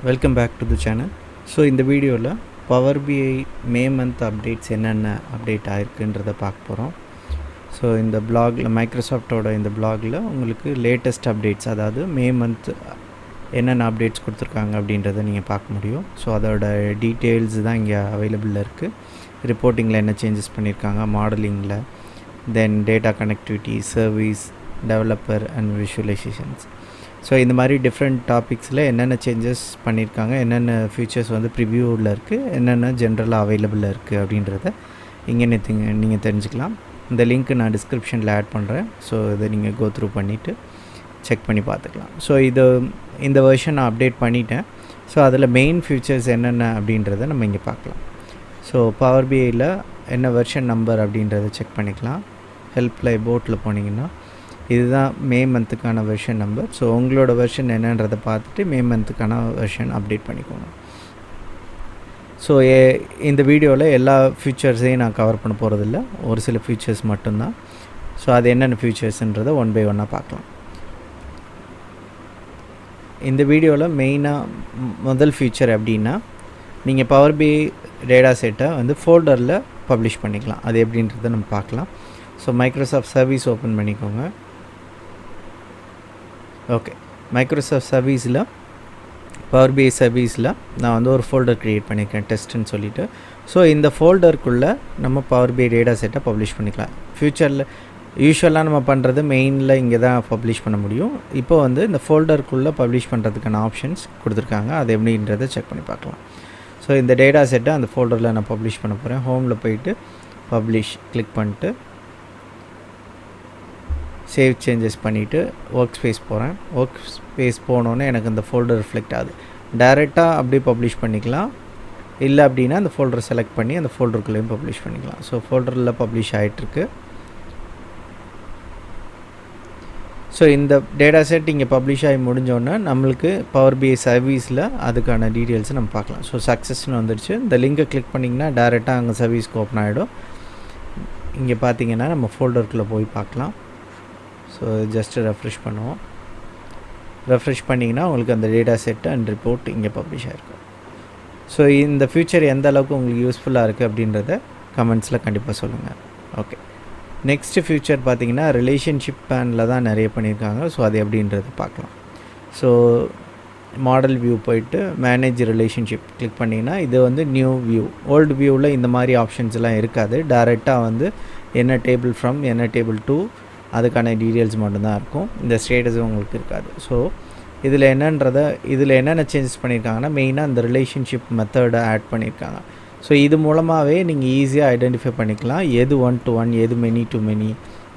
Welcome back to the channel. So in the video la Power BI May month updates என்னென்ன update ஆயிருக்குன்றதை பார்க்க போகிறோம். So இந்த பிளாகில் மைக்ரோசாஃப்டோட இந்த பிளாகில் உங்களுக்கு லேட்டஸ்ட் அப்டேட்ஸ், அதாவது மே மந்த் என்னென்ன அப்டேட்ஸ் கொடுத்துருக்காங்க அப்படின்றத நீங்கள் பார்க்க முடியும். ஸோ அதோட டீட்டெயில்ஸ் தான் இங்கே அவைலபிளில் இருக்குது. ரிப்போர்ட்டிங்கில் என்ன சேஞ்சஸ் பண்ணியிருக்காங்க, மாடலிங்கில், then data connectivity, service, developer and visualizations. So இந்த மாதிரி டிஃப்ரெண்ட் டாபிக்ஸில் என்னென்ன சேஞ்சஸ் பண்ணியிருக்காங்க, என்னென்ன ஃபியூச்சர்ஸ் வந்து ப்ரிவ்யூவில் இருக்குது, என்னென்ன ஜென்ரலாக அவைலபிளில் இருக்குது அப்படின்றத இங்கே நீங்கள் தெரிஞ்சுக்கலாம். இந்த லிங்க் நான் டிஸ்கிரிப்ஷனில் ஆட் பண்ணுறேன். ஸோ இதை நீங்கள் கோ த்ரூ பண்ணிவிட்டு செக் பண்ணி பார்த்துக்கலாம். ஸோ இந்த வெர்ஷன் நான் அப்டேட் பண்ணிட்டேன். ஸோ அதில் மெயின் ஃபியூச்சர்ஸ் என்னென்ன அப்படின்றத நம்ம இங்கே பார்க்கலாம். ஸோ பவர் பிஐயில் என்ன வெர்ஷன் நம்பர் அப்படின்றத செக் பண்ணிக்கலாம். ஹெல்ப்லை போட்டில் போனீங்கன்னா இதுதான் மே மந்த்துக்கான வெர்ஷன் நம்பர். ஸோ உங்களோட வெர்ஷன் என்னன்றதை பார்த்துட்டு மே மந்த்துக்கான வெர்ஷன் அப்டேட் பண்ணிக்கோங்க. ஸோ இந்த வீடியோவில் எல்லா ஃபியூச்சர்ஸையும் நான் கவர் பண்ண போகிறதில்ல, ஒரு சில ஃபியூச்சர்ஸ் மட்டும்தான். ஸோ அது என்னென்ன ஃபியூச்சர்ஸ்ன்றதை ஒன் பை ஒன்னாக பார்க்கலாம். இந்த வீடியோவில் மெயினாக முதல் ஃபியூச்சர் அப்படின்னா, நீங்கள் பவர் பிஐ டேட்டா செட்டை வந்து ஃபோல்டரில் பப்ளிஷ் பண்ணிக்கலாம். அது எப்படின்றத நம்ம பார்க்கலாம். ஸோ மைக்ரோசாஃப்ட் சர்வீஸ் ஓப்பன் பண்ணிக்கோங்க. ஓகே, மைக்ரோசாஃப்ட் சர்வீஸில் பவர் பிஐ சர்வீஸில் நான் வந்து ஒரு ஃபோல்டர் க்ரியேட் பண்ணியிருக்கேன், டெஸ்ட்டுன்னு சொல்லிவிட்டு. ஸோ இந்த ஃபோல்டருக்குள்ளே நம்ம பவர் பிஐ டேட்டா செட்டை பப்ளிஷ் பண்ணிக்கலாம். ஃப்யூச்சரில் யூஸ்வலாக நம்ம பண்ணுறது மெயினில் இங்கே தான் பப்ளிஷ் பண்ண முடியும். இப்போ வந்து இந்த ஃபோல்டருக்குள்ளே பப்ளிஷ் பண்ணுறதுக்கான ஆப்ஷன்ஸ் கொடுத்துருக்காங்க. அது எப்படின்றத செக் பண்ணி பார்க்கலாம். ஸோ இந்த டேட்டா செட்டை அந்த ஃபோல்டரில் நான் பப்ளிஷ் பண்ண போகிறேன். ஹோமில் போயிட்டு பப்ளிஷ் கிளிக் பண்ணிட்டு சேவ் சேஞ்சஸ் பண்ணிவிட்டு ஒர்க் ஸ்பேஸ் போகிறேன். ஒர்க் ஸ்பேஸ் போனோன்னே எனக்கு இந்த ஃபோல்டர் ரிஃப்ளெக்ட் ஆகுது. டைரெக்டாக அப்படியே பப்ளிஷ் பண்ணிக்கலாம், இல்லை அப்படின்னா அந்த ஃபோல்டரை செலக்ட் பண்ணி அந்த ஃபோல்டருக்குள்ளேயும் பப்ளிஷ் பண்ணிக்கலாம். ஸோ ஃபோல்டரில் பப்ளிஷ் ஆகிட்டுருக்கு. ஸோ இந்த டேட்டா செட் இங்கே பப்ளிஷ் ஆகி முடிஞ்சோடனே நம்மளுக்கு பவர் பிஐ சர்வீஸில் அதுக்கான டீட்டெயில்ஸை நம்ம பார்க்கலாம். ஸோ சக்ஸஸ்ன்னு வந்துடுச்சு. இந்த லிங்கை கிளிக் பண்ணிங்கன்னா டேரெக்டாக அங்கே சர்வீஸ்க்கு ஓப்பன் ஆகிடும். இங்கே பார்த்தீங்கன்னா நம்ம ஃபோல்டருக்குள்ளே போய் பார்க்கலாம். ஸோ ஜஸ்ட்டு ரெஃப்ரெஷ் பண்ணுவோம். ரெஃப்ரெஷ் பண்ணிங்கன்னா உங்களுக்கு அந்த டேட்டா செட் அண்ட் ரிப்போர்ட் இங்கே பப்ளிஷ் ஆகிருக்கும். ஸோ இந்த ஃபியூச்சர் எந்த அளவுக்கு உங்களுக்கு யூஸ்ஃபுல்லாக இருக்குது அப்படின்றத கமெண்ட்ஸில் கண்டிப்பாக சொல்லுங்கள். ஓகே, நெக்ஸ்ட்டு ஃபியூச்சர் பார்த்திங்கன்னா ரிலேஷன்ஷிப் பேனில் தான் நிறைய பண்ணியிருக்காங்க. ஸோ அது எப்படின்றத பார்க்கலாம். ஸோ மாடல் வியூ போயிட்டு மேனேஜ் ரிலேஷன்ஷிப் கிளிக் பண்ணிங்கன்னா இது வந்து நியூ வியூ. ஓல்டு வியூவில் இந்த மாதிரி ஆப்ஷன்ஸ்லாம் இருக்காது. டைரெக்டாக வந்து என்ன டேபிள் ஃப்ரம், என்ன டேபிள் டூ, அதுக்கான டீட்டெயில்ஸ் மட்டும்தான் இருக்கும். இந்த ஸ்டேட்டஸும் உங்களுக்கு இருக்காது. ஸோ இதில் என்னென்ன சேஞ்சஸ் பண்ணியிருக்காங்கன்னா, மெயினாக இந்த ரிலேஷன்ஷிப் மெத்தடை ஆட் பண்ணியிருக்காங்க. ஸோ இது மூலமாகவே நீங்கள் ஈஸியாக ஐடென்டிஃபை பண்ணிக்கலாம் எது 1 to 1, எது மெனி டு மெனி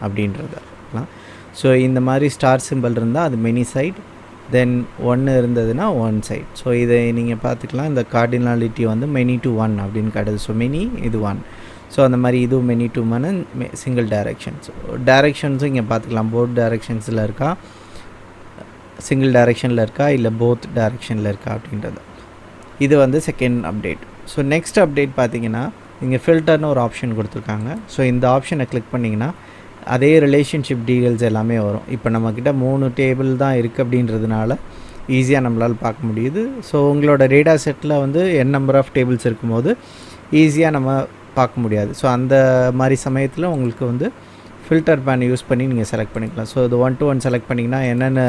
அப்படின்றதெல்லாம். ஸோ இந்த மாதிரி ஸ்டார் சிம்பிள் இருந்தால் அது மெனி சைட், தென் 1 இருந்ததுன்னா 1 சைட். ஸோ இதை நீங்கள் பார்த்துக்கலாம். இந்த கார்டினாலிட்டி வந்து மெனி டு 1 அப்படின்னு காட்டுது. ஸோ மெனி இது 1. ஸோ அந்த மாதிரி இதுவும் மெனி டு மனு சிங்கிள் டைரெக்ஷன்ஸ். டைரெக்ஷன்ஸும் இங்கே பார்த்துக்கலாம். போத் டைரெக்ஷன்ஸில் இருக்கா, சிங்கிள் டைரெக்ஷனில் இருக்கா, இல்லை போத் டைரெக்ஷனில் இருக்கா அப்படின்றது. இது வந்து second update. So next update பார்த்திங்கன்னா, இங்கே ஃபில்டர்னு ஒரு ஆப்ஷன் கொடுத்துருக்காங்க. ஸோ இந்த ஆப்ஷனை கிளிக் பண்ணிங்கன்னா அதே ரிலேஷன்ஷிப் டீட்டெயில்ஸ் எல்லாமே வரும். இப்போ நம்மக்கிட்ட 3 டேபிள் தான் இருக்குது அப்படின்றதுனால ஈஸியாக நம்மளால் பார்க்க முடியுது. ஸோ உங்களோட டேட்டா செட்டில் வந்து நம்பர் ஆஃப் டேபிள்ஸ் இருக்கும்போது ஈஸியாக நம்ம பார்க்க முடியாது. ஸோ அந்த மாதிரி சமயத்தில் உங்களுக்கு வந்து ஃபில்டர் பேன் யூஸ் பண்ணி நீங்கள் செலக்ட் பண்ணிக்கலாம். ஸோ இது 1 to 1 செலக்ட் பண்ணிங்கன்னா என்னென்ன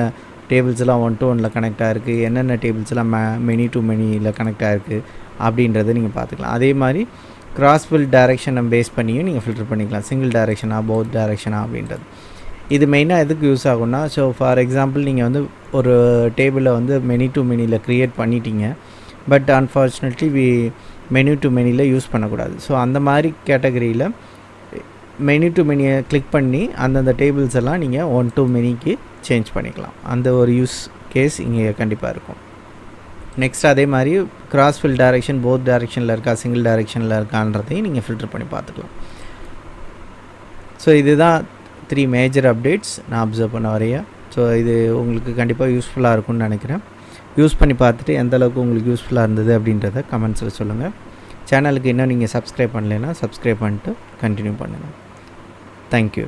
டேபிள்ஸ்லாம் 1 to 1 கனெக்ட் ஆகிருக்கு, என்னென்ன டேபிள்ஸ்லாம் மெனி டு மெனியில் கனெக்ட் ஆகிருக்கு அப்படின்றத நீங்கள் பார்த்துக்கலாம். அதே மாதிரி கிராஸ்ஃபில் டைரெக்ஷனை பேஸ் பண்ணியும் நீங்கள் ஃபில்டர் பண்ணிக்கலாம். சிங்கிள் டைரெக்ஷனா, போத் டைரெக்ஷனா அப்படின்றது. இது மெயினாக எதுக்கு யூஸ் ஆகும்னா, ஸோ ஃபார் எக்ஸாம்பிள் நீங்கள் வந்து ஒரு டேபிளை வந்து மெனி டு மெனியில் க்ரியேட் பண்ணிட்டீங்க, பட் அன்ஃபார்ச்சுனேட்லி மெனு டு மெனியில் யூஸ் பண்ணக்கூடாது. ஸோ அந்த மாதிரி கேட்டகரியில் மெனு டு மெனியை கிளிக் பண்ணி அந்தந்த டேபிள்ஸ் எல்லாம் நீங்கள் 1 to மெனிக்கு சேஞ்ச் பண்ணிக்கலாம். அந்த ஒரு யூஸ் கேஸ் இங்கே கண்டிப்பாக இருக்கும். நெக்ஸ்ட் அதே மாதிரி கிராஸ்ஃபில் டைரெக்ஷன் போத் டைரெக்ஷனில் இருக்கா, சிங்கிள் டைரெக்ஷனில் இருக்கான்றதையும் நீங்கள் ஃபில்டர் பண்ணி பார்த்துக்கலாம். ஸோ இதுதான் 3 மேஜர் அப்டேட்ஸ் நான் அப்சர்வ் பண்ண வரைய. ஸோ இது உங்களுக்கு கண்டிப்பாக யூஸ்ஃபுல்லாக இருக்கும்னு நினைக்கிறேன். யூஸ் பண்ணி பார்த்துட்டு எந்தளவுக்கு உங்களுக்கு யூஸ்ஃபுல்லாக இருந்தது அப்படின்றத கமெண்ட்ஸில் சொல்லுங்கள். சேனலுக்கு இன்னும் நீங்கள் சப்ஸ்கிரைப் பண்ணலைன்னா சப்ஸ்கிரைப் பண்ணிட்டு கண்டினியூ பண்ணுங்கள். தேங்க்யூ.